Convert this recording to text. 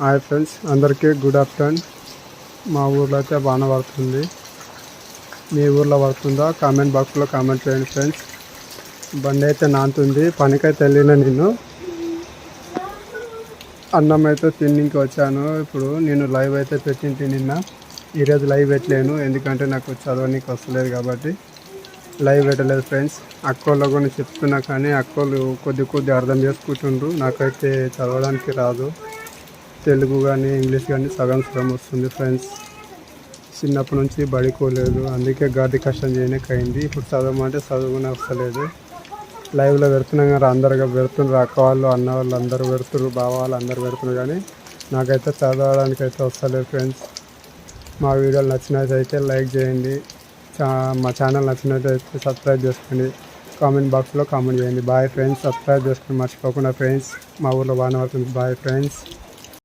Hi friends, అందరికీ good afternoon. మా ఊర్లో అయితే బాగా పడుతుంది. మీ ఊర్లో పడుతుందా? కామెంట్ బాక్స్లో కామెంట్ చేయండి ఫ్రెండ్స్. బండి అయితే నానుతుంది. పనికైతే వెళ్ళిన నేను అన్నం అయితే తిన్నికి వచ్చాను. ఇప్పుడు నేను లైవ్ అయితే పెట్టింటి నిన్న. ఈరోజు లైవ్ పెట్టలేను, ఎందుకంటే నాకు చదవడానికి వస్తలేదు కాబట్టి లైవ్ పెట్టలేదు ఫ్రెండ్స్. అక్కోళ్ళు కూడా చెప్తున్నా కానీ అక్కోళ్ళు కొద్ది అర్థం చేసుకుంటుండ్రు. నాకైతే చదవడానికి రాదు. తెలుగు కానీ ఇంగ్లీష్ కానీ సగం వస్తుంది ఫ్రెండ్స్. చిన్నప్పటి నుంచి బడికోలేదు, అందుకే గాడి కష్టం చేయడానికి అయింది. ఇప్పుడు చదవమంటే చదువుకునే వస్తలేదు. లైవ్లో పెడుతున్నాం కానీ అందరుగా పెడుతున్నారు. అక్క వాళ్ళు, అన్న వాళ్ళు అందరూ పెడుతున్నారు, బావ వాళ్ళు అందరూ పెడుతున్నారు, కానీ నాకైతే చదవడానికి అయితే వస్తలేదు ఫ్రెండ్స్. మా వీడియోలు నచ్చినట్టయితే లైక్ చేయండి. మా ఛానల్ నచ్చినట్టయితే సబ్స్క్రైబ్ చేసుకోండి. కామెంట్ బాక్స్లో కామెంట్ చేయండి. Bye friends. సబ్స్క్రైబ్ చేసుకుని మర్చిపోకుండా ఫ్రెండ్స్. మా ఊర్లో బాగానే పడుతుంది. Boy friends.